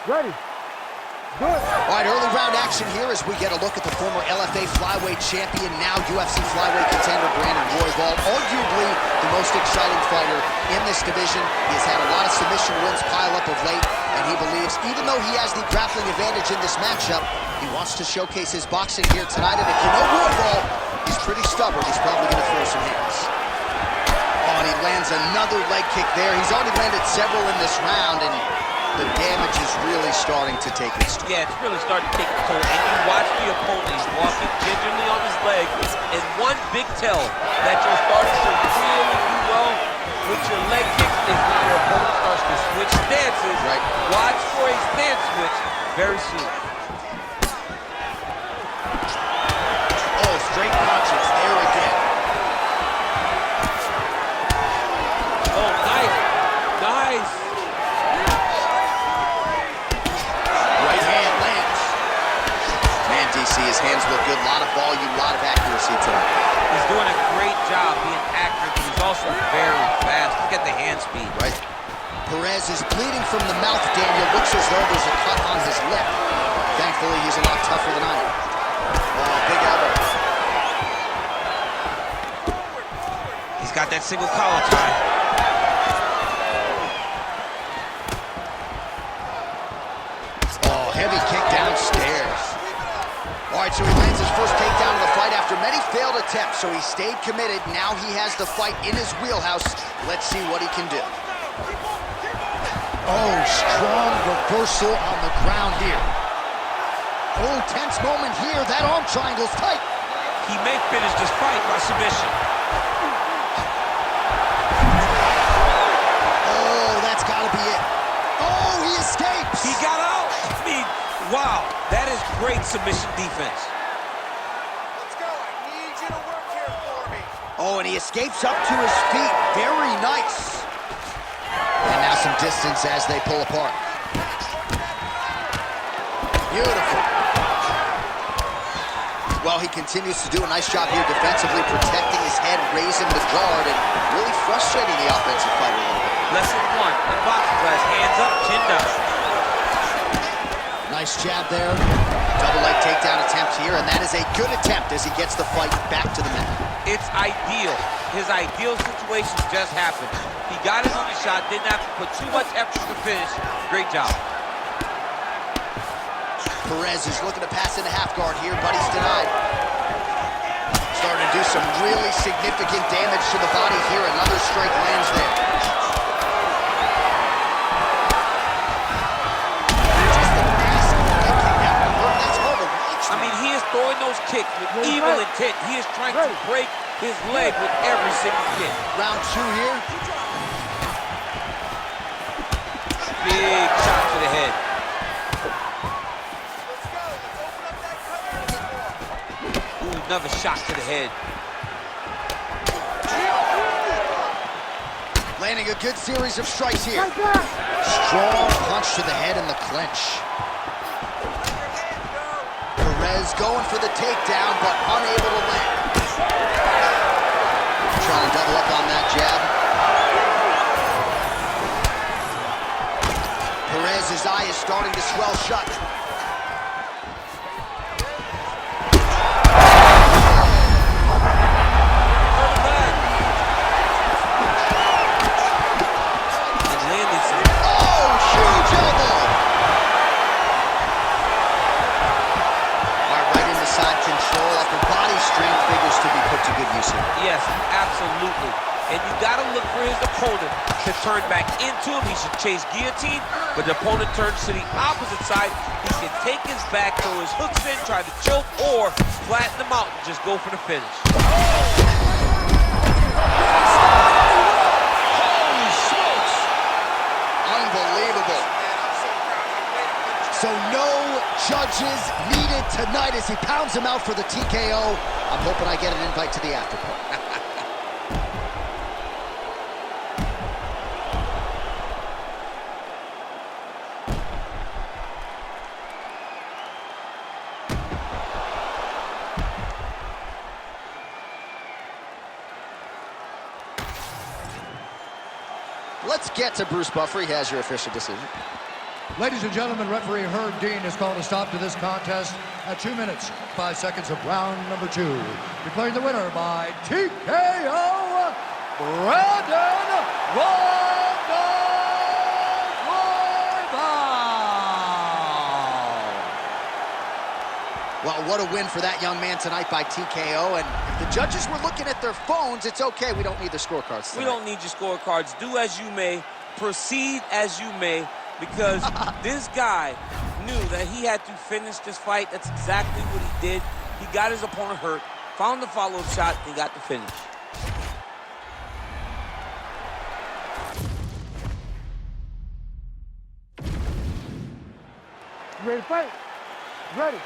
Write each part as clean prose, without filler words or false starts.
Ready. Good. All right, early round action here as we get a look at the former LFA flyweight champion, now UFC flyweight contender Brandon Royval, arguably the most exciting fighter in this division. He has had a lot of submission wins pile up of late, and he believes even though he has the grappling advantage in this matchup, he wants to showcase his boxing here tonight. And if you know Royval, he's pretty stubborn. He's probably going to throw some hands. Oh, and he lands another leg kick there. He's already landed several in this round, and the damage is really starting to take its toll. Yeah, it's really starting to take its toll. And you watch the opponent, he's walking gingerly on his leg. And one big tell that you're starting to really do well with your leg kicks is when your opponent starts to switch stances. Right. Watch for a stance switch very soon. Oh, straight punches there again. Oh, nice. Nice. His hands look good, a lot of volume, a lot of accuracy tonight. He's doing a great job being accurate, but he's also very fast. Look at the hand speed. Right. Pérez is bleeding from the mouth, Daniel. Looks as though there's a cut on his lip. Thankfully, he's a lot tougher than I am. Oh, big elbow. He's got that single collar tie. Oh, heavy kick downstairs. All right, so he lands his first takedown of the fight after many failed attempts, so he stayed committed. Now he has the fight in his wheelhouse. Let's see what he can do. Oh, strong reversal on the ground here. Oh, tense moment here. That arm triangle's tight. He may finish this fight by submission. Oh, that's got to be it. Oh, he escapes. He got out. I mean, wow, that is great submission defense. Let's go. I need you to work here for me. Oh, and he escapes up to his feet. Very nice. And now some distance as they pull apart. Beautiful. Well, he continues to do a nice job here defensively, protecting his head, raising the guard, and really frustrating the offensive fighter a little bit. Lesson one in boxing class, hands up, chin down. Nice jab there. Double leg takedown attempt here, and that is a good attempt as he gets the fight back to the mat. It's ideal. His ideal situation just happened. He got it on the shot, didn't have to put too much effort to finish. Great job. Pérez is looking to pass into half guard here, but he's denied. Starting to do some really significant damage to the body here. Another strike lands there. Just a nasty leg kick. That's hard to reach. I mean, he is throwing those kicks with evil intent. He is trying to break his leg with every single kick. Round two here. Big shot to the head. Another shot to the head. Landing a good series of strikes here. Strong punch to the head in the clinch. Pérez going for the takedown, but unable to land. Trying to double up on that jab. Pérez's eye is starting to swell shut. Yes, absolutely. And you got to look for his opponent to turn back into him. He should chase guillotine, but the opponent turns to the opposite side. He can take his back, throw his hooks in, try to choke, or flatten him out and just go for the finish. Holy smokes! Unbelievable. So no judges needed tonight as he pounds him out for the TKO. I'm hoping I get an invite to the after party. Let's get to Bruce Buffer. He has your official decision. Ladies and gentlemen, referee Herb Dean has called a stop to this contest at 2 minutes, 5 seconds of round number 2. Declaring the winner by TKO, Brandon Royval. Well, what a win for that young man tonight by TKO. And if the judges were looking at their phones, it's okay. We don't need the scorecards tonight. We don't need your scorecards. Do as you may, proceed as you may, because this guy knew that he had to finish this fight. That's exactly what he did. He got his opponent hurt, found the follow-up shot, and got the finish. You ready to fight? Ready.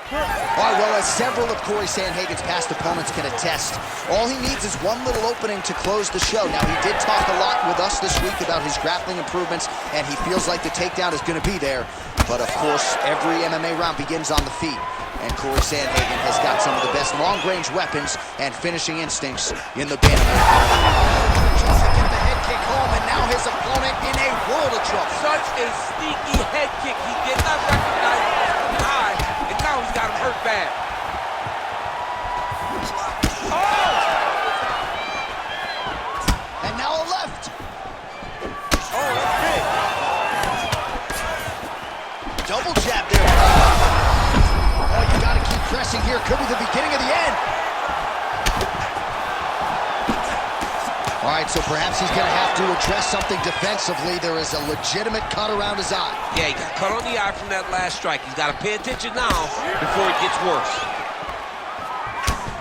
All right, well, as several of Corey Sandhagen's past opponents can attest, all he needs is one little opening to close the show. Now, he did talk a lot with us this week about his grappling improvements, and he feels like the takedown is going to be there. But, of course, every MMA round begins on the feet, and Corey Sandhagen has got some of the best long-range weapons and finishing instincts in the bantamweight. Tries to get the head kick home, and now his opponent in a world of trouble. Such a sneaky head kick. He did not recognize it was high, and now he's got him hurt bad. Oh! And now a left. Oh, that's big. Double jab there. Oh, you got to keep pressing here. Could be the beginning of the end. All right, so perhaps he's going to have to address something defensively. There is a legitimate cut around his eye. Yeah, he got cut on the eye from that last strike. He's got to pay attention now before it gets worse.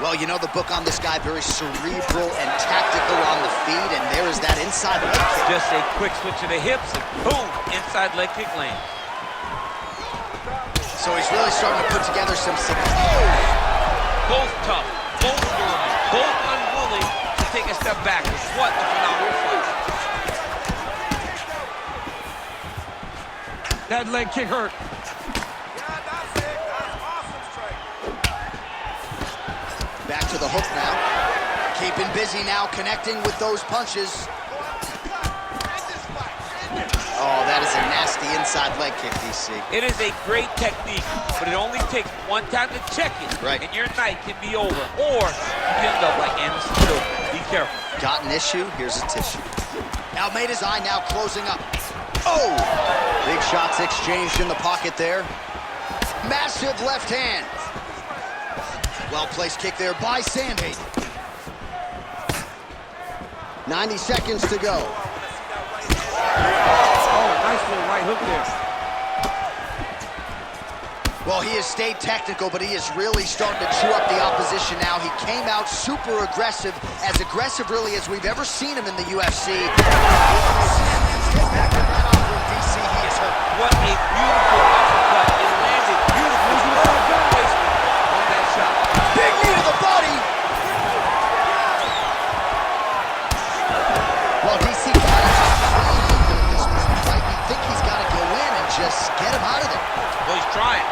Well, you know the book on this guy, very cerebral and tactical on the feet, and there is that inside leg kick. Just a quick switch of the hips, and boom, inside leg kick lands. So he's really starting to put together some Both tough, both durable, both unwilling to take a step back. What a phenomenal fight. That leg kick hurt. Yeah, that's it. That's awesome strike. Back to the hook now. Keeping busy now, connecting with those punches. Oh, that is a nasty inside leg kick, DC. It is a great technique, but it only takes one time to check it, right, and your night can be over. Or you can end up like Anderson Silva. Be careful. Got an issue? Here's a tissue. Almeida's eye now closing up. Oh! Big shots exchanged in the pocket there. Massive left hand. Well-placed kick there by Sandhagen. 90 seconds to go. Oh, nice little right hook there. Well, he has stayed technical, but he is really starting to chew up the opposition now. He came out super aggressive, as aggressive really as we've ever seen him in the UFC. DC, he is hurt. What a beautiful uppercut. It landed beautifully. On that shot. Big knee to the body. Well, DC kind of just fight. You think he's got to go in and just get him out of there. Well, he's trying,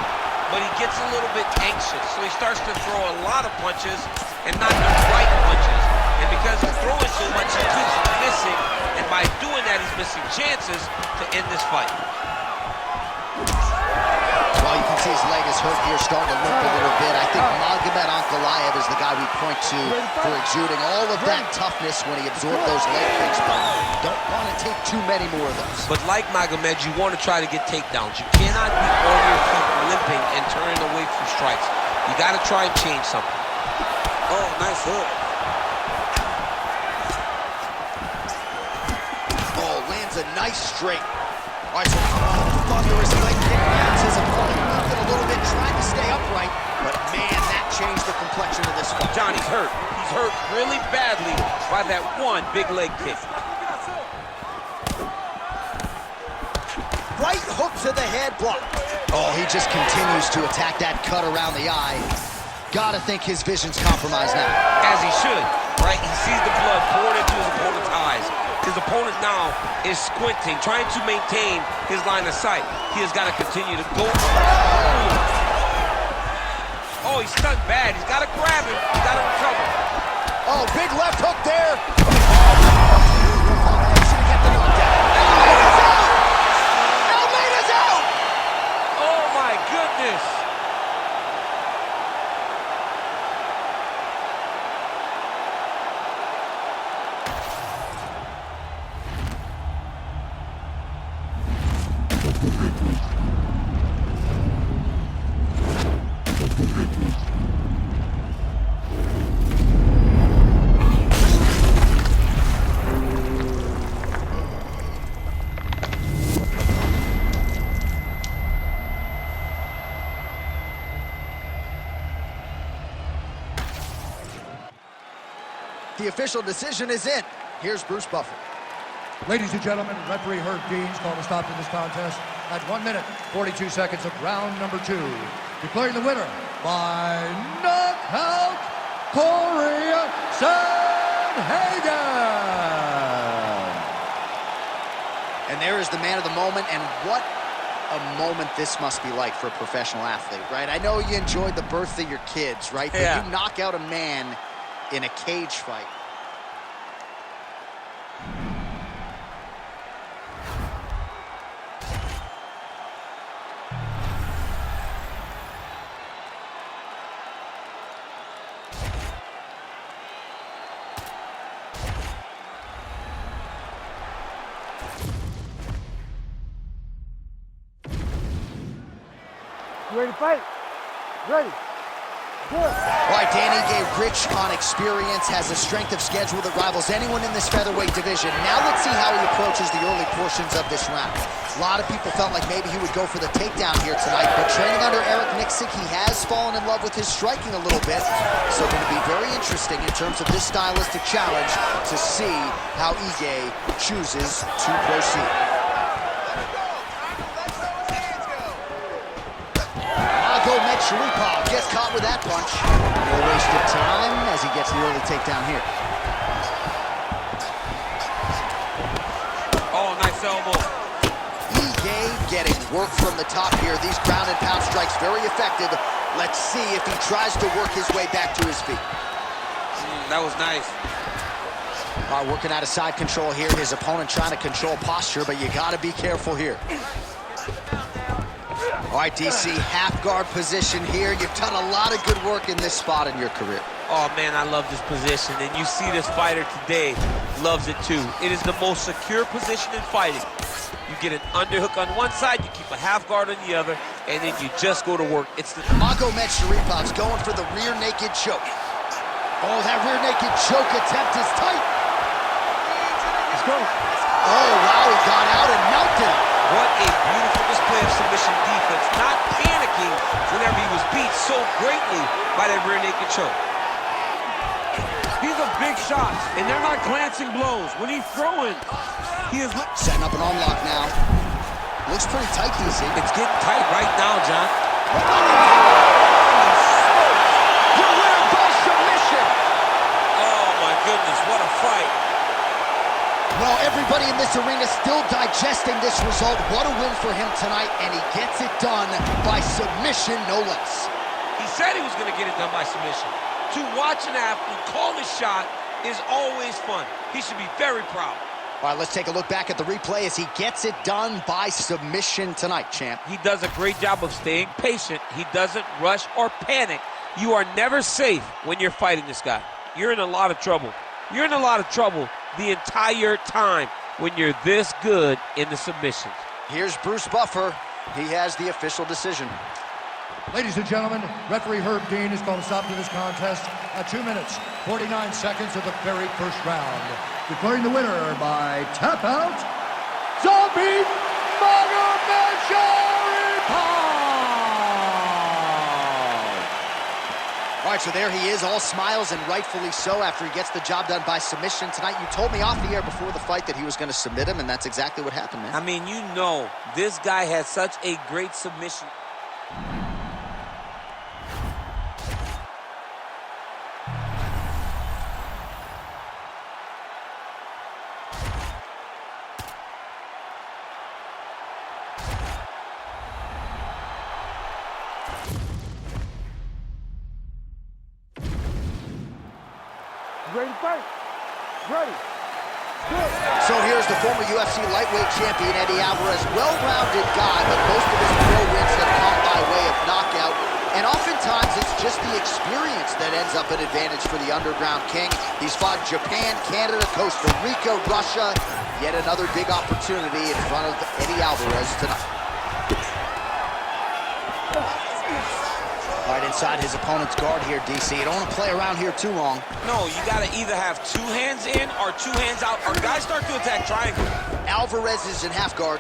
but he gets a little bit anxious, so he starts to throw a lot of punches and not the right punches. And because he's throwing so much, he keeps missing, and by doing that, he's missing chances to end this fight. Well, you can see his leg is hurt here, starting to limp a little bit. I think Magomedsharipov is the guy we point to for exuding all of that toughness when he absorbed those leg kicks, but don't want to take too many more of those. But like Magomed, you want to try to get takedowns. You cannot be on your feet limping and turning away from strikes. You got to try and change something. Oh, nice hook. Oh, lands a nice straight. All right, so thunderous leg kick lands his opponent moving a little bit, trying to stay upright, but man, that changed the complexion of this fight. Johnny's hurt. He's hurt really badly by that one big leg kick. Right hook to the head block. Oh, he just continues to attack that cut around the eye. Gotta think his vision's compromised now. As he should, right? He sees the blood pouring into his opponent's eyes. His opponent now is squinting, trying to maintain his line of sight. He has got to continue to go. Oh, he's stunned bad. He's got to grab him. He's got to recover. Oh, big left hook there. The official decision is in. Here's Bruce Buffer. Ladies and gentlemen, referee Herb Dean's called a stop to this contest at 1 minute, 42 seconds of round number 2. Declaring the winner by knockout, Corey Sandhagen. And there is the man of the moment, and what a moment this must be like for a professional athlete, right? I know you enjoyed the birth of your kids, right? Yeah. But you knock out a man in a cage fight. You ready to fight? Ready. Good. All right, Danny gave rich on experience, has a strength of schedule that rivals anyone in this featherweight division. Now let's see how he approaches the early portions of this round. A lot of people felt like maybe he would go for the takedown here tonight, but training under Eric Nixick, he has fallen in love with his striking a little bit. So going to be very interesting in terms of this stylistic challenge to see how Ige chooses to proceed. Magomedsharipov gets caught with that punch. No wasted time as he gets the early takedown here. Oh, nice elbow. Ige getting work from the top here. These ground and pound strikes very effective. Let's see if he tries to work his way back to his feet. That was nice. All right, working out of side control here. His opponent trying to control posture, but you got to be careful here. All right, DC, half guard position here. You've done a lot of good work in this spot in your career. Oh, man, I love this position. And you see this fighter today loves it, too. It is the most secure position in fighting. You get an underhook on one side, you keep a half guard on the other, and then you just go to work. It's the Magomedsharipov going for the rear naked choke. Oh, that rear naked choke attempt is tight. Let's go. Oh, wow, he got out and melted him. What a beautiful display of submission defense, not panicking whenever he was beat so greatly by that rear naked choke. These are big shots, and they're not glancing blows. When he's throwing, he is... Setting up an on lock now. Looks pretty tight, DC. It's getting tight right now, John. Your winner by submission. Oh, my goodness, what a fight. Well, everybody in this arena still digesting this result. What a win for him tonight, and he gets it done by submission, no less. He said he was going to get it done by submission. To watch an athlete call the shot is always fun. He should be very proud. All right, let's take a look back at the replay as he gets it done by submission tonight, champ. He does a great job of staying patient. He doesn't rush or panic. You are never safe when you're fighting this guy. You're in a lot of trouble. You're in a lot of trouble the entire time when you're this good in the submissions. Here's Bruce Buffer. He has the official decision. Ladies and gentlemen, referee Herb Dean has called a stop to this contest at 2 minutes, 49 seconds of the very first round. Declaring the winner by tap out, Zombie Magomedsharipov! All right, so there he is, all smiles, and rightfully so after he gets the job done by submission tonight. You told me off the air before the fight that he was going to submit him, and that's exactly what happened, man. I mean, you know, this guy has such a great submission. Ready to fight? Ready. Good. So here's the former UFC lightweight champion, Eddie Alvarez. Well-rounded guy, but most of his pro wins have come by way of knockout. And oftentimes, it's just the experience that ends up an advantage for the underground king. He's fought Japan, Canada, Costa Rica, Russia. Yet another big opportunity in front of Eddie Alvarez tonight. inside his opponent's guard here, DC. You don't want to play around here too long. No, you got to either have 2 hands in or 2 hands out, or guys start to attack triangle. Alvarez is in half guard.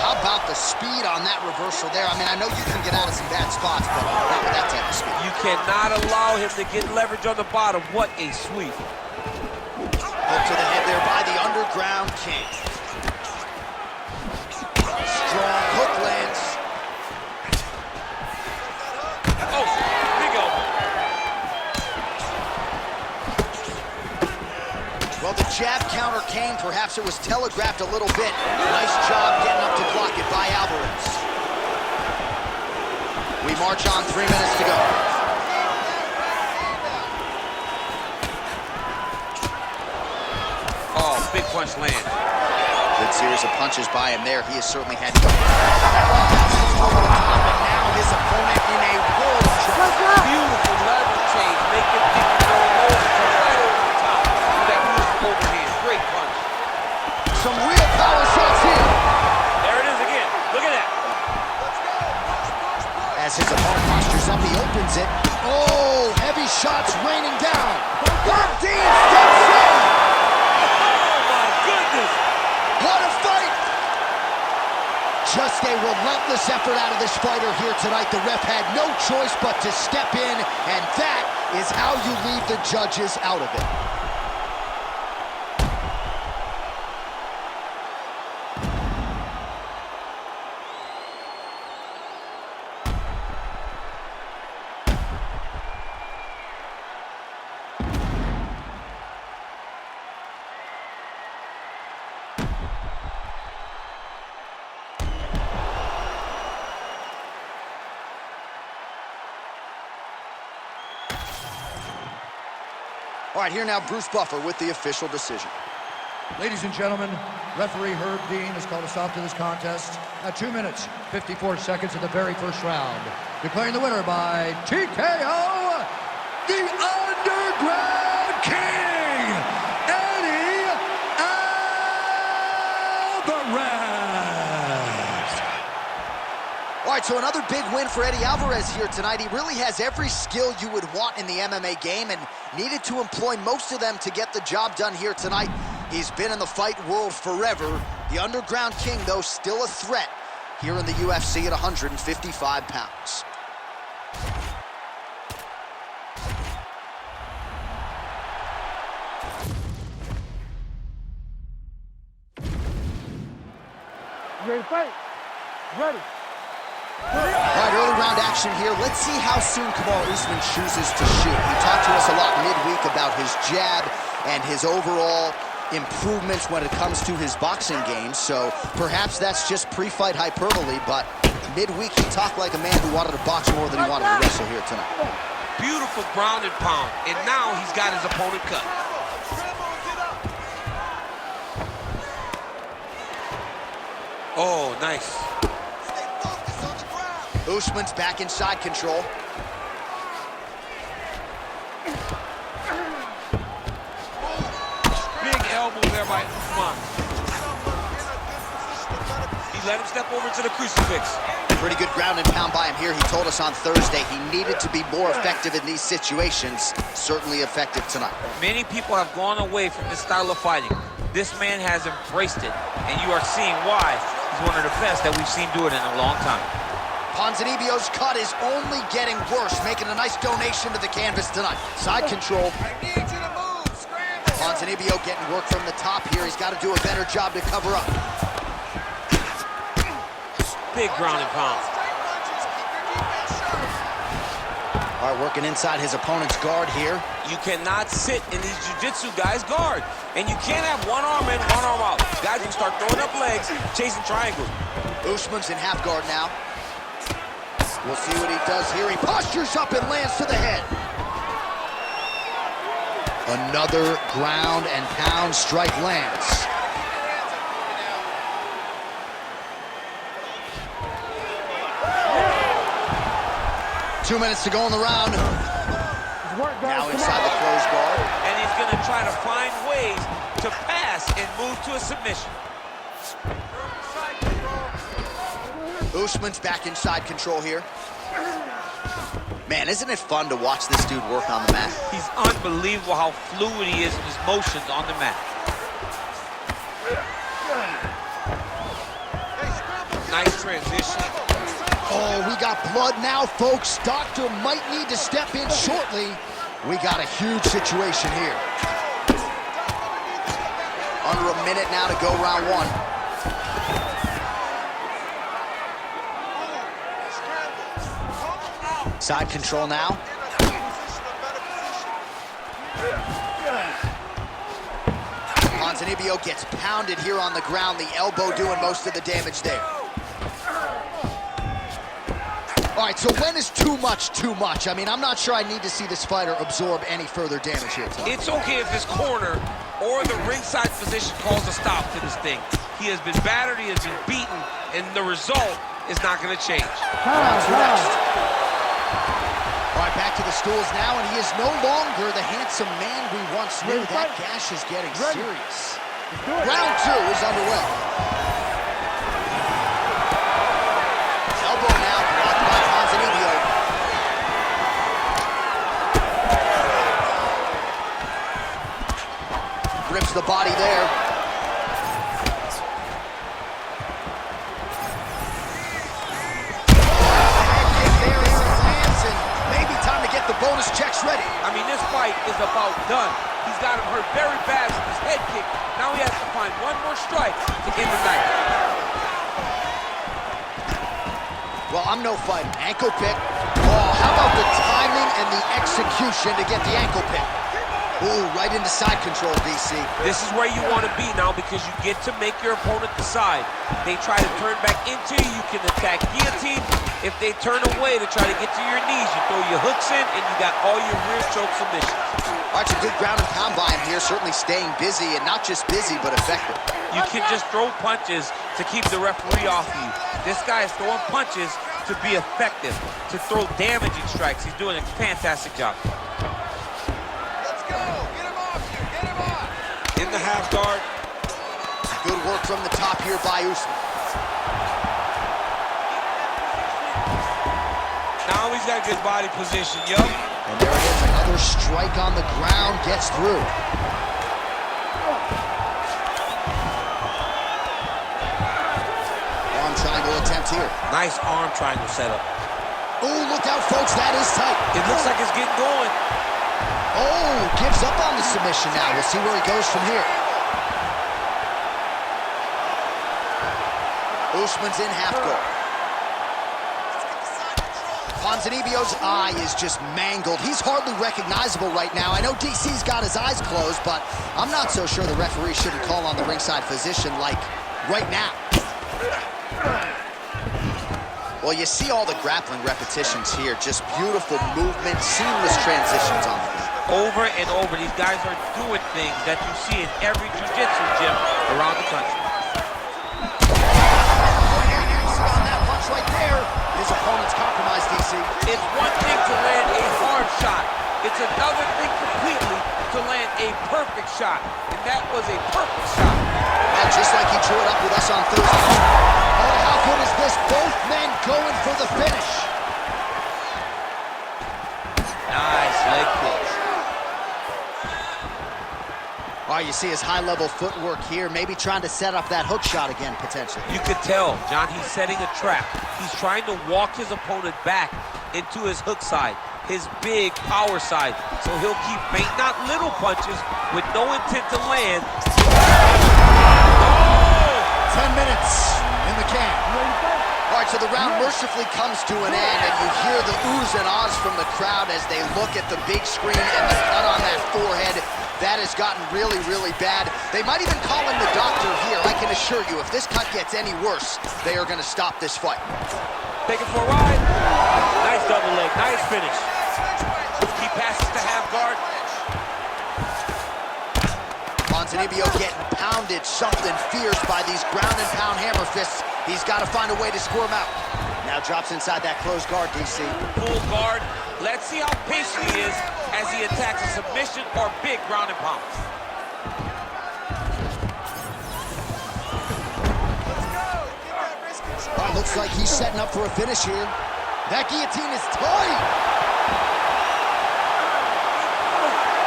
How about the speed on that reversal there? I mean, I know you can get out of some bad spots, but not with that type of speed. You cannot allow him to get leverage on the bottom. What a sweep. Hook to the head there by the underground king. Strong hook lands. Oh, big elbow. Well, the jab counter came. Perhaps it was telegraphed a little bit. Nice job getting up to block it by Alvarez. We march on, 3 minutes to go. Oh, big punch land. Good series of punches by him there. He has certainly had to go. Over the top, and now his opponent in a world of trouble. Beautiful level change. Make him think he's going over to right over the top. With that beautiful overhand. Great punch. Some real power shots here. There it is again. Look at that. As his opponent postures up, he opens it. Oh, heavy shots raining down. Dean steps in. What a fight! Just a relentless effort out of this fighter here tonight. The ref had no choice but to step in, and that is how you leave the judges out of it. All right, here now, Bruce Buffer with the official decision. Ladies and gentlemen, referee Herb Dean has called a stop to this contest at 2 minutes, 54 seconds of the very first round. Declaring the winner by TKO, the Underground King, Alvarez. All right, so another big win for Eddie Alvarez here tonight. He really has every skill you would want in the MMA game and needed to employ most of them to get the job done here tonight. He's been in the fight world forever. The Underground King, though, still a threat here in the UFC at 155 pounds. Ready to fight? Ready. All right, early round action here. Let's see how soon Usman chooses to shoot. He talked to us a lot midweek about his jab and his overall improvements when it comes to his boxing game. So perhaps that's just pre-fight hyperbole, but midweek he talked like a man who wanted to box more than he wanted to wrestle here tonight. Beautiful ground and pound. And now he's got his opponent cut. Oh, nice. Usman's back in side control. Big elbow there by Usman. He let him step over to the crucifix. Pretty good ground and pound by him here. He told us on Thursday he needed to be more effective in these situations. Certainly effective tonight. Many people have gone away from this style of fighting. This man has embraced it, and you are seeing why he's one of the best that we've seen do it in a long time. Ponzinibbio's cut is only getting worse, making a nice donation to the canvas tonight. Side control. I need you to move. Scramble. Ponzinibbio getting work from the top here. He's got to do a better job to cover up. Big ground and pound. Straight punches. Keep your defense sharp. All right, working inside his opponent's guard here. You cannot sit in these jiu-jitsu guys' guard. And you can't have one arm in, one arm out. Guys will start throwing up legs, chasing triangles. Usman's in half guard now. We'll see what he does here. He postures up and lands to the head. Another ground and pound strike lands. 2 minutes to go in the round. Now inside the closed guard. And he's going to try to find ways to pass and move to a submission. Usman's back inside control here. Man, isn't it fun to watch this dude work on the mat? He's unbelievable how fluid he is in his motions on the mat. Nice transition. Oh, we got blood now, folks. Doctor might need to step in shortly. We got a huge situation here. Under a minute now to go round one. Side control now. Ponzinibbio gets pounded here on the ground. The elbow doing most of the damage there. All right, so when is too much too much? I mean, I'm not sure I need to see this fighter absorb any further damage here tonight. It's okay if his corner or the ringside position calls a stop to this thing. He has been battered, he has been beaten, and the result is not going to change. Round two next. All right, back to the stools now, and he is no longer the handsome man we once knew. That gash is getting serious. Round two is underway. Elbow now blocked by Ponzinibbio. Grips the body there. The bonus checks ready. I mean, this fight is about done. He's got him hurt very bad with his head kick. Now he has to find one more strike to end the night. Well, I'm no fighter. Ankle pick. Oh, how about the timing and the execution to get the ankle pick? Ooh, right into side control, DC. This is where you want to be now because you get to make your opponent decide. They try to turn back into you, you can attack guillotine. If they turn away to try to get to your knees, you throw your hooks in and you got all your rear choke submissions. All right, some good ground and pound by him here, certainly staying busy, and not just busy, but effective. You can just throw punches to keep the referee off you. This guy is throwing punches to be effective, to throw damaging strikes. He's doing a fantastic job. Let's go. Get him off here. Get him off. In the half guard. Good work from the top here by Usman. Now he's got good body position, yo. And there it is, another strike on the ground, gets through. Arm triangle attempt here. Nice arm triangle setup. Oh, look out, folks, that is tight. It looks like it's getting going. Oh, gives up on the submission now. We'll see where he goes from here. Usman's in half guard. Ponzinibbio's eye is just mangled. He's hardly recognizable right now. I know DC's got his eyes closed, but I'm not so sure the referee shouldn't call on the ringside physician like right now. Well, you see all the grappling repetitions here. Just beautiful movement, seamless transitions on the ground. Over and over, these guys are doing things that you see in every jiu-jitsu gym around the country. On that punch right there, his opponent's compromised, DC. It's one thing to land a hard shot. It's another thing completely to land a perfect shot. And that was a perfect shot. And just like he drew it up with us on Thursday. Oh, how good is this? Both men going for the finish. Nice leg kick. All right, you see his high-level footwork here, maybe trying to set up that hook shot again, potentially. You could tell, John, he's setting a trap. He's trying to walk his opponent back into his hook side, his big power side. So he'll keep baiting out little punches with no intent to land. Oh! 10 minutes in the can. All right, so the round mercifully comes to an end, and you hear the oohs and ahs from the crowd as they look at the big screen and the cut on that forehead. That has gotten really, really bad. They might even call in the doctor here. I can assure you, if this cut gets any worse, they are going to stop this fight. Take it for a ride. Nice double leg, nice finish. He passes to half guard. Ponzinibbio getting pounded, something fierce by these ground and pound hammer fists. He's got to find a way to score him out. Now drops inside that closed guard, DC. Full guard. Let's see how patient he is as he attacks a submission or big ground and pound. All right, looks Looks like he's setting up for a finish here. That guillotine is tight.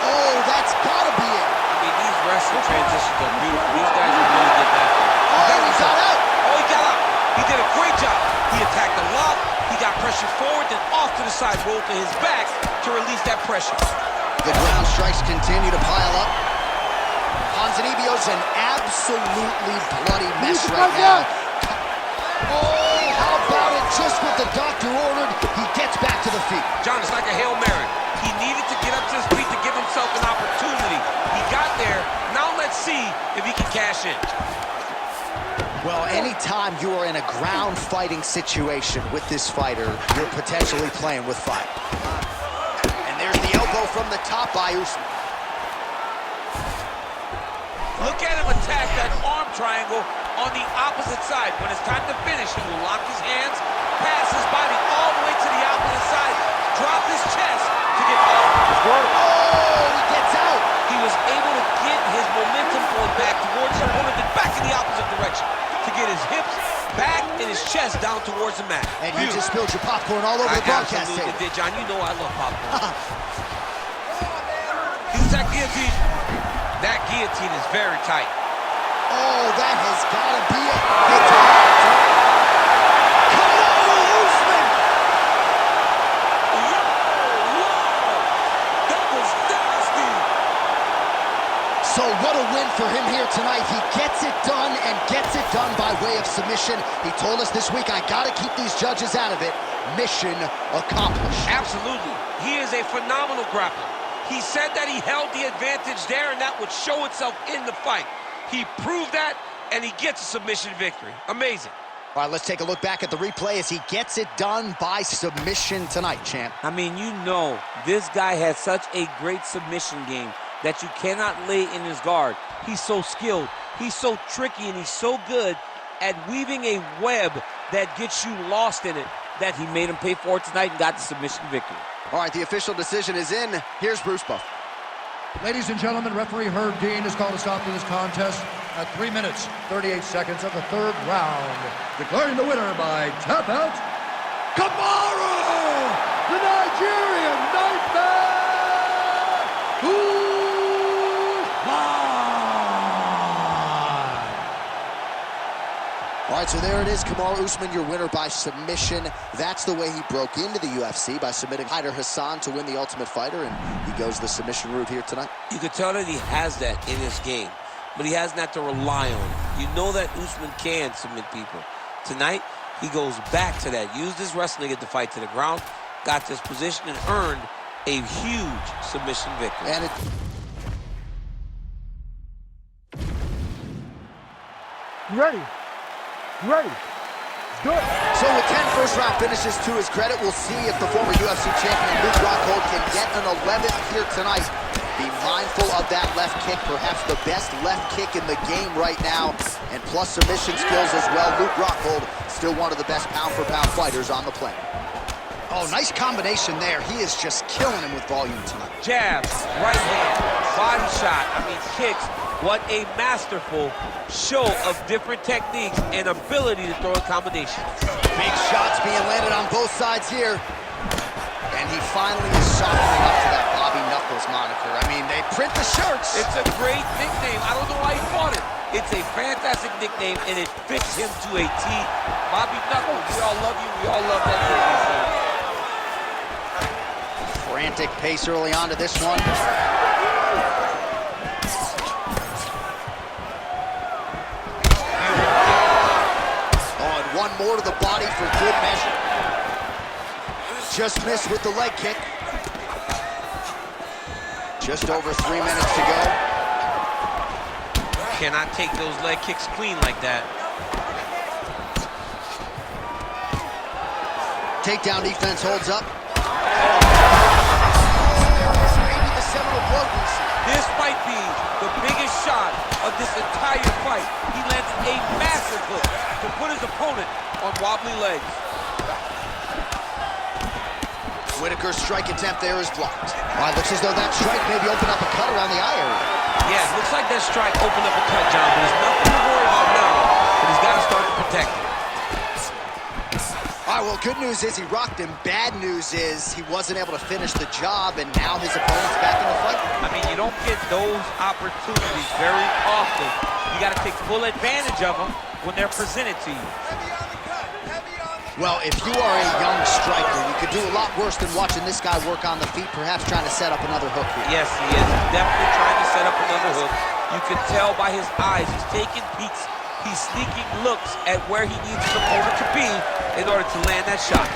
Oh, that's gotta be it. I mean, these wrestling transitions are beautiful. These guys are really good at it. Oh, he got out. Oh, he got out. He did a great job. He attacked the lock. He got pressure forward, then off to the side, rolled to his back to release that pressure. The ground strikes continue to pile up. Ponzinibbio's an absolutely bloody mess right now. Oh, how about it? Just what the doctor ordered, he gets back to the feet. John, it's like a Hail Mary. He needed to get up to his feet to give himself an opportunity. He got there. Now let's see if he can cash in. Well, anytime you are in a ground fighting situation with this fighter, you're potentially playing with fire. And there's the elbow from the top by Usman. Look at him attack that arm triangle on the opposite side. When it's time to finish, he will lock his hands, pass his body all the way to the opposite side, drop his chest to get out. Oh, he gets out. He was able to get his momentum going back towards his opponent and back in the opposite direction to get his hips back and his chest down towards the mat. And you just spilled your popcorn all over the broadcast table. I did, John. You know I love popcorn. He's that guillotine. That guillotine is very tight. Oh, that has got to be it. Come on, Usman! That was nasty. So what a win for him here tonight. He gets it done and gets it done by way of submission. He told us this week, I got to keep these judges out of it. Mission accomplished. Absolutely. He is a phenomenal grappler. He said that he held the advantage there, and that would show itself in the fight. He proved that, and he gets a submission victory. Amazing. All right, let's take a look back at the replay as he gets it done by submission tonight, champ. I mean, you know, this guy has such a great submission game that you cannot lay in his guard. He's so skilled, he's so tricky, and he's so good at weaving a web that gets you lost in it that he made him pay for it tonight and got the submission victory. All right, the official decision is in. Here's Bruce Buff. Ladies and gentlemen, referee Herb Dean has called a stop to this contest at 3 minutes, 38 seconds of the third round. Declaring the winner by tap out, Kamaru, the Nigerian Nightmare, Usman. All right, so there it is, Kamaru Usman, your winner by submission. That's the way he broke into the UFC, by submitting Hyder Hassan to win the Ultimate Fighter, and he goes the submission route here tonight. You can tell that he has that in his game, but he hasn't had to rely on it. You know that Usman can submit people. Tonight, he goes back to that. Used his wrestling to get the fight to the ground, got this position, and earned a huge submission victory. And Ready. Ready. Let's do it. so with 10 first-round finishes to his credit, we'll see if the former UFC champion Luke Rockhold can get an 11th here tonight. Be mindful of that left kick, perhaps the best left kick in the game right now, and plus submission skills as well. Luke Rockhold, still one of the best pound-for-pound fighters on the planet. Oh, nice combination there. He is just killing him with volume tonight. Jabs, right hand, body shot, kicks. What a masterful show of different techniques and ability to throw a combination. Big shots being landed on both sides here. And he finally is softening up to that Bobby Knuckles moniker. I mean, they print the shirts. It's a great nickname. I don't know why he bought it. It's a fantastic nickname, and it fits him to a T. Bobby Knuckles, we all love you. We all love that nickname. Frantic pace early on to this one. One more to the body for good measure. Just missed with the leg kick. Just over 3 minutes to go. Cannot take those leg kicks clean like that. Takedown defense holds up. Maybe the seminal blow we see. This might be the biggest shot of this entire fight. He landed a massive hook to put his opponent on wobbly legs. Whittaker's strike attempt there is blocked. All right, looks as though that strike maybe opened up a cut around the eye area. Yeah, it looks like that strike opened up a cut, John, but there's nothing to worry about now, but he's got to start to protect it. right, well, good news is he rocked him. Bad news is he wasn't able to finish the job, and now his opponent's back in the fight. I mean, you don't get those opportunities very often. You got to take full advantage of them when they're presented to you. Heavy on the cut. Heavy on the Well, if you are a young striker, you could do a lot worse than watching this guy work on the feet, perhaps trying to set up another hook here. Yes, he is. He's definitely trying to set up another hook. You can tell by his eyes. He's taking peeks. He's sneaking looks at where he needs his opponent to be in order to land that shot.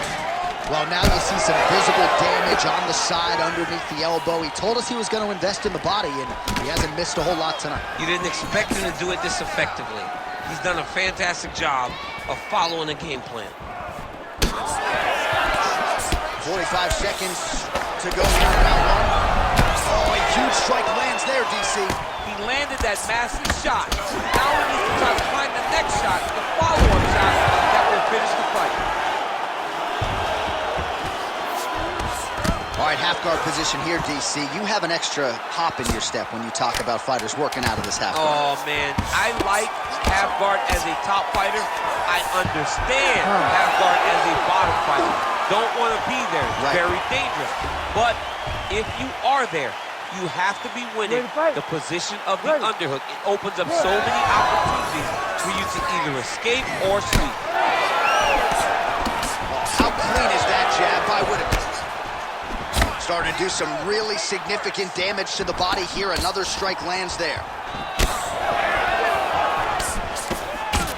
Well, now you see some visible damage on the side underneath the elbow. He told us he was going to invest in the body, and he hasn't missed a whole lot tonight. You didn't expect him to do it this effectively. He's done a fantastic job of following a game plan. 45 seconds to go here in round one. Oh, a huge strike lands there, DC. He landed that massive shot. Now he needs to try to find the next shot, the follow-up shot that will finish the fight. All right, half guard position here, DC. You have an extra hop in your step when you talk about fighters working out of this half guard. Oh, man. I like half guard as a top fighter. I understand half guard as a bottom fighter. Don't want to be there. It's very dangerous. But if you are there, you have to be winning the position of the underhook. It opens up so many opportunities for you to either escape or sweep. How clean is that jab by Whittaker? Starting to do some really significant damage to the body here. Another strike lands there.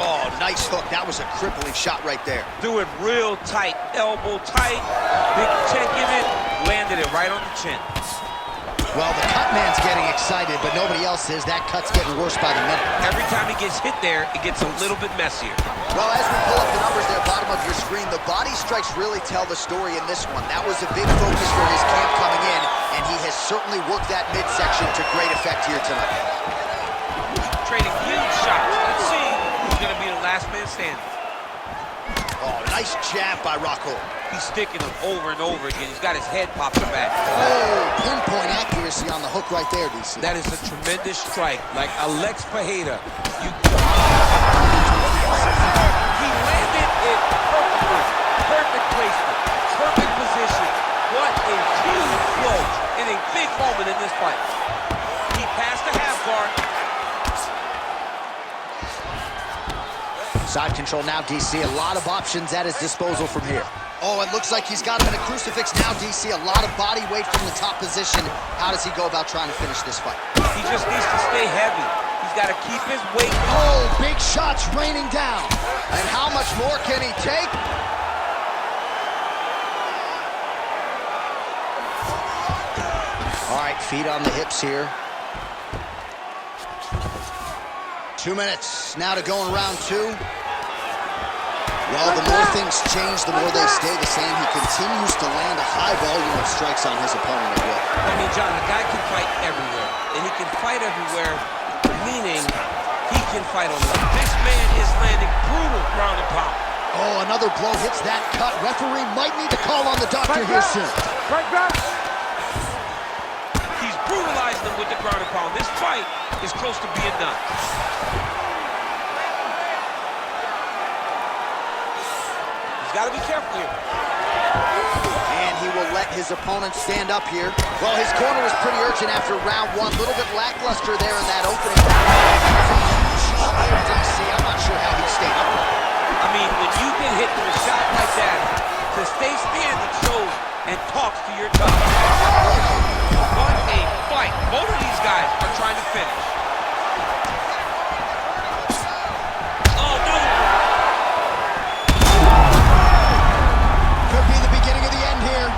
Oh, nice hook. That was a crippling shot right there. Do it real tight, elbow tight, big check in it, landed it right on the chin. Well, the cut man's getting excited, but nobody else is. That cut's getting worse by the minute. Every time he gets hit there, it gets a little bit messier. Well, as we pull up the numbers there, bottom of your screen, the body strikes really tell the story in this one. That was a big focus for his camp coming in, and he has certainly worked that midsection to great effect here tonight. Trading huge shots. Let's see who's going to be the last man standing. Oh, nice jab by Rockhold. He's sticking him over and over again. He's got his head popping back. Oh, pinpoint accuracy on the hook right there, DC. That is a tremendous strike, like Alex Pereira. He landed it perfectly. Perfect placement, perfect position. What a huge blow in a big moment in this fight. He passed the half guard. Side control now, DC. A lot of options at his disposal from here. Oh, it looks like he's got him in a crucifix now, DC. A lot of body weight from the top position. How does he go about trying to finish this fight? He just needs to stay heavy. He's got to keep his weight. Oh, big shots raining down. And how much more can he take? All right, feet on the hips here. 2 minutes now to go in round two. Well, the more things change, the more they stay the same. He continues to land a high volume of strikes on his opponent at will. I mean, John, the guy can fight everywhere. And he can fight everywhere, meaning he can fight a lot. This man is landing brutal ground and pound. Oh, another blow hits that cut. Referee might need to call on the doctor here soon. Right back. He's brutalized him with the ground and pound. This fight is close to being done. He's got to be careful here. And he will let his opponent stand up here. Well, his corner was pretty urgent after round one. A little bit lackluster there in that opening. DC, I'm not sure how he stayed up. I mean, when you get hit with a shot like that, to stay standing shows and talks to your top. What a fight. Both of these guys are trying to finish. Oh, no. Could be the beginning of the end here.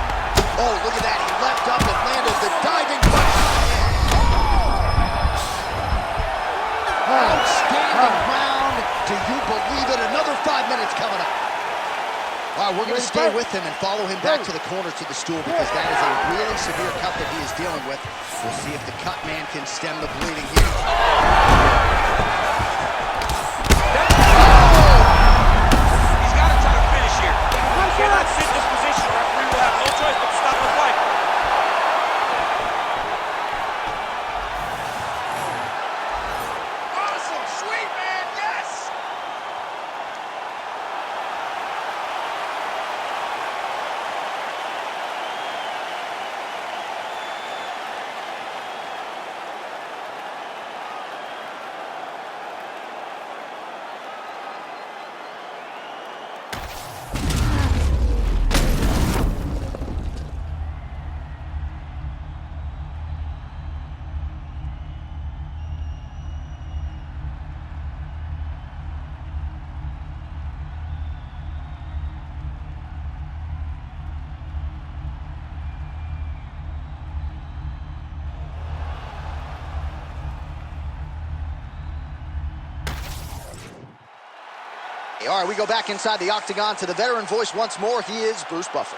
Oh, look at that. He leapt up and landed the diving punch. Outstanding round. Do you believe it? Another 5 minutes coming up. All right, we're going to stay with him and follow him back to the corner to the stool because that is a really severe cut that he is dealing with. We'll see if the cut man can stem the bleeding here. He's got to try to finish here. He cannot sit in this position. The referee will have no choice but to stop the fight. awesome, sweet man, yes! All right, we go back inside the octagon to the veteran voice once more. He is Bruce Buffer.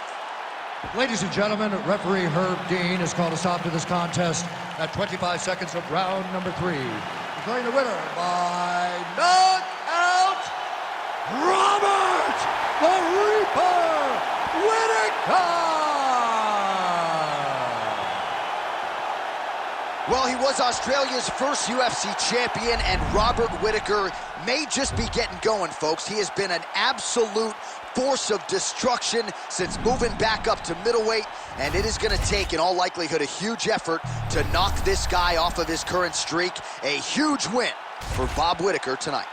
Ladies and gentlemen, referee Herb Dean has called a stop to this contest at 25 seconds of round number 3. Declaring the winner by knockout, Robert the Reaper Whittaker! Well, he was Australia's first UFC champion, and Robert Whittaker may just be getting going, folks. He has been an absolute force of destruction since moving back up to middleweight, and it is going to take, in all likelihood, a huge effort to knock this guy off of his current streak. A huge win for Bob Whittaker tonight.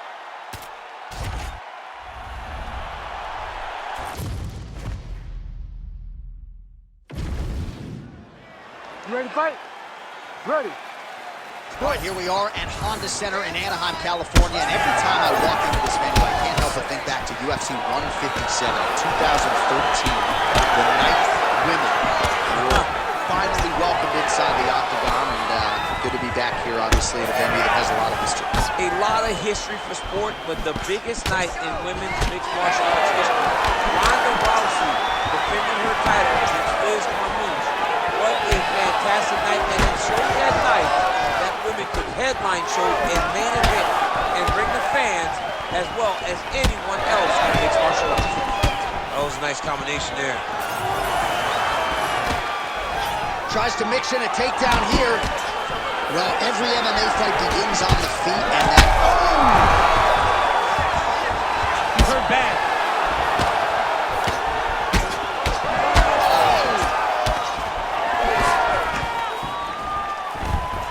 You ready to fight? Ready. All right, here we are at Honda Center in Anaheim, California, and every time I walk into this venue, I can't help but think back to UFC 157 in 2013. The night women were finally welcomed inside the octagon, and good to be back here, obviously, in a venue that has a lot of history. A lot of history for sport, but the biggest night in women's mixed martial arts history. Ronda Rousey defending her title against Liz Carmouche. What a fantastic night, and it showed that night that women could headline shows and main event and bring the fans as well as anyone else in mixed martial arts. That was a nice combination there. Tries to mix in a takedown here. Well, every MMA fight begins on the feet, and that... You heard bad.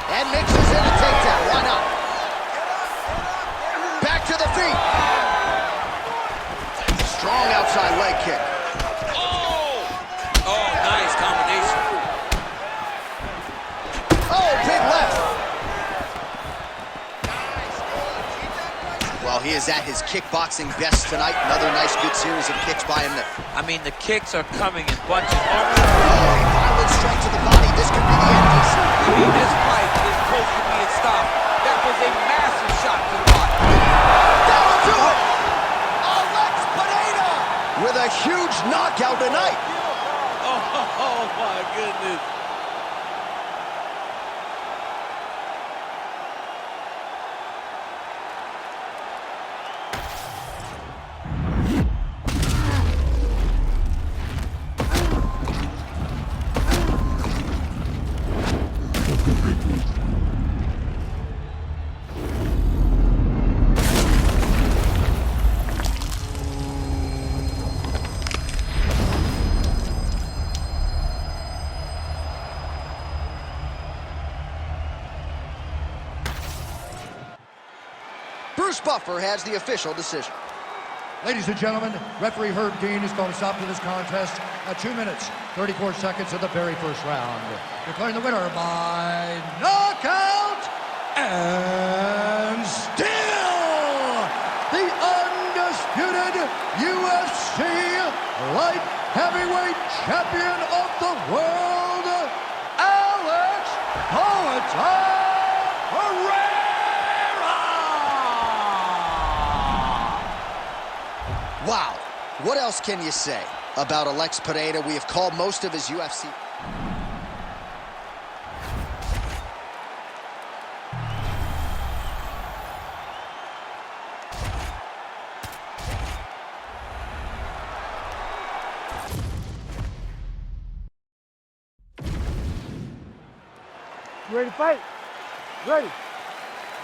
And mixes in a takedown. Why not? Back to the feet. Strong outside leg kick. Oh, nice combination. Oh, big left. Well, he is at his kickboxing best tonight. Another nice, good series of kicks by him there. I mean, the kicks are coming in bunches. Oh, violent strike to the body. This could be the end. I mean, this fight is close to being stopped. That was a massive shot to the body. That'll do it. Alex Pereira with a huge knockout tonight. Oh my goodness. Bruce Buffer has the official decision. Ladies and gentlemen, referee Herb Dean has called a stop to this contest at 2 minutes, 34 seconds of the very first round. Declaring the winner by knockout and still the undisputed UFC light heavyweight champion of the world, Alex Pereira. Wow, what else can you say about Alex Pereira? We have called most of his UFC. You ready to fight? Ready.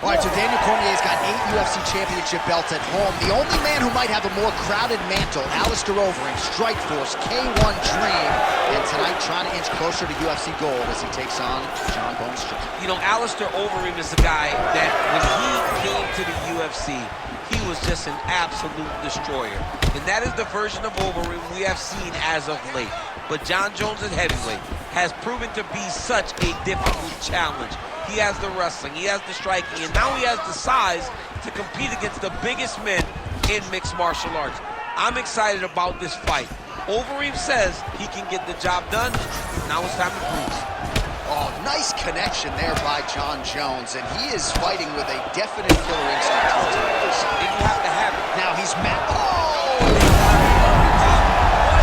All right, so Daniel Cormier's got 8 UFC championship belts at home. The only man who might have a more crowded mantle, Alistair Overeem, Strikeforce, K1 Dream, and tonight trying to inch closer to UFC gold as he takes on John Bones Jones. You know, Alistair Overeem is the guy that when he came to the UFC, he was just an absolute destroyer. And that is the version of Overeem we have seen as of late. But John Jones at heavyweight has proven to be such a difficult challenge. He has the wrestling, he has the striking, and now he has the size to compete against the biggest men in mixed martial arts. I'm excited about this fight. Overeem says he can get the job done. Now it's time to prove. Oh, Nice connection there by Jon Jones, and he is fighting with a definite killer instinct. And you have to have it. Now he's mad. Oh! What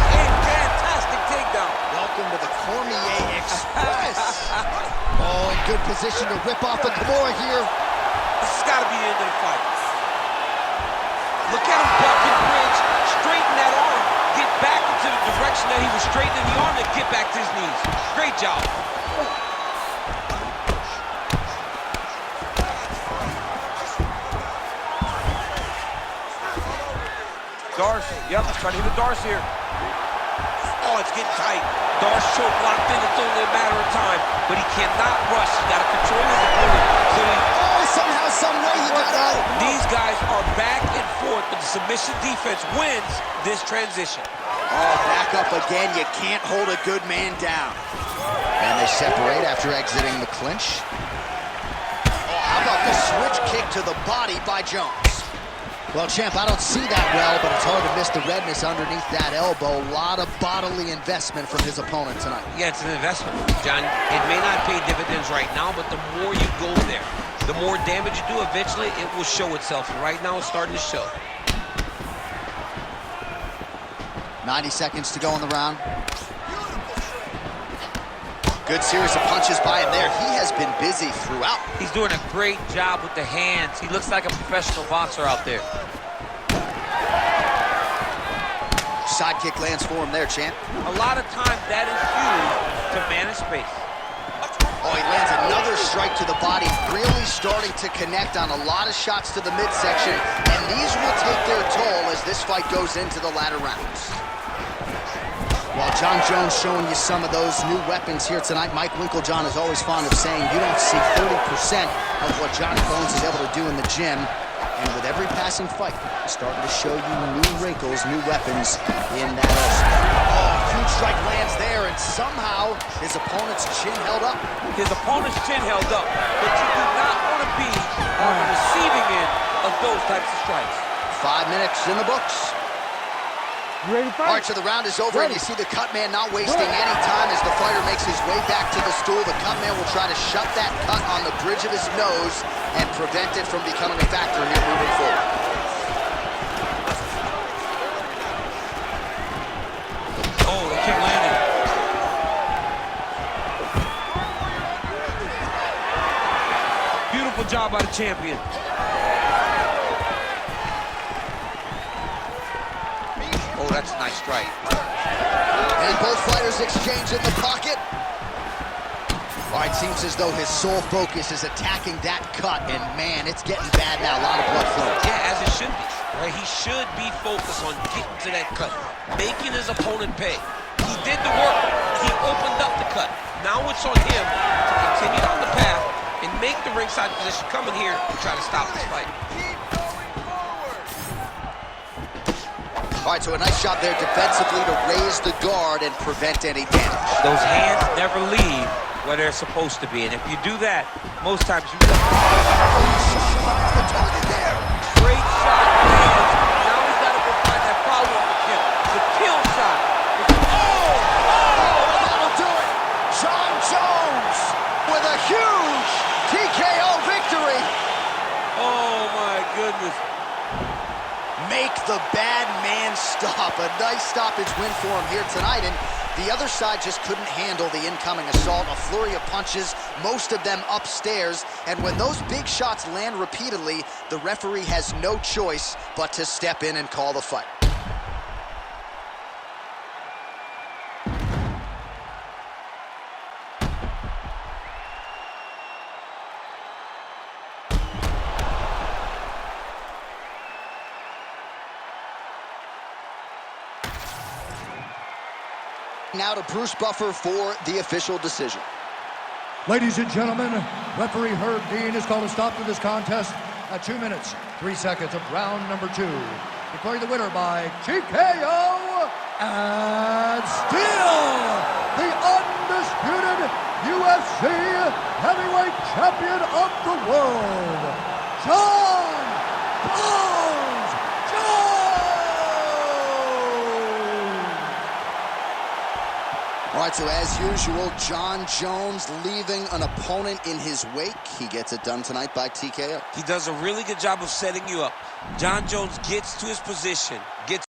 a fantastic takedown. Welcome to the Cormier Express. Oh, in good position to rip off the Kimura here. This has got to be the end of the fight. Look at him buck and bridge, straighten that arm, get back into the direction that he was straightening the arm, and get back to his knees. Great job. Darce, yep, trying to hit the Darce here. Oh, it's getting tight. Darce choke locked in, it's only a matter of time, but he cannot rush. He's got to control his opponent. So Somehow, some way, you got out. these guys are back and forth, but the submission defense wins this transition. Oh, back up again. You can't hold a good man down. And they separate after exiting the clinch. Oh, how about the switch kick to the body by Jones? Well, champ, I don't see that well, but it's hard to miss the redness underneath that elbow. A lot of bodily investment from his opponent tonight. Yeah, it's an investment, John. It may not pay dividends right now, but the more you go there, the more damage you do, eventually it will show itself. And right now it's starting to show. 90 seconds to go in the round. Good series of punches by him there. He has been busy throughout. He's doing a great job with the hands. He looks like a professional boxer out there. Side kick lands for him there, champ. A lot of times that is used to manage space. Oh, he lands another strike to the body, really starting to connect on a lot of shots to the midsection, and these will take their toll as this fight goes into the latter rounds. While Jon Jones showing you some of those new weapons here tonight, Mike Winkeljohn is always fond of saying you don't see 30% of what Johnny Bones is able to do in the gym. And with every passing fight, starting to show you new wrinkles, new weapons in that arsenal. Oh, huge strike lands there, and somehow his opponent's chin held up. His opponent's chin held up, but you do not want to be on the receiving end of those types of strikes. 5 minutes in the books. You ready to fight? All right, so the round is over, and you see the cut man not wasting any time as the fighter makes his way back to the stool. The cut man will try to shut that cut on the bridge of his nose and prevent it from becoming a factor here moving forward. Oh, the kick landed. Beautiful job by the champion. Oh, that's a nice strike. And both fighters exchange in the pocket. All right, seems as though his sole focus is attacking that cut, and man, it's getting bad now. A lot of blood flowing. Yeah, as it should be. Right? He should be focused on getting to that cut, making his opponent pay. He did the work. He opened up the cut. Now it's on him to continue down the path and make the ringside position, come in here and try to stop this fight. All right, so a nice shot there defensively to raise the guard and prevent any damage. Those hands never leave where they're supposed to be, and if you do that, most times you The target there. great shot lands. Now he's got to go find that follow-up kill. The kill shot. That'll do it. Jon Jones with a huge TKO victory. Oh, my goodness. Make the bad man stop. A nice stoppage win for him here tonight, and the other side just couldn't handle the incoming assault. A flurry of punches, most of them upstairs, and when those big shots land repeatedly, the referee has no choice but to step in and call the fight. Now to Bruce Buffer for the official decision. Ladies and gentlemen, referee Herb Dean has called a stop to this contest at 2 minutes, 3 seconds of round number 2. Declaring the winner by TKO, and still the undisputed UFC heavyweight champion of the world, Jon Bones Jones! All right, so as usual, Jon Jones leaving an opponent in his wake. He gets it done tonight by TKO. He does a really good job of setting you up. Jon Jones gets to his position, gets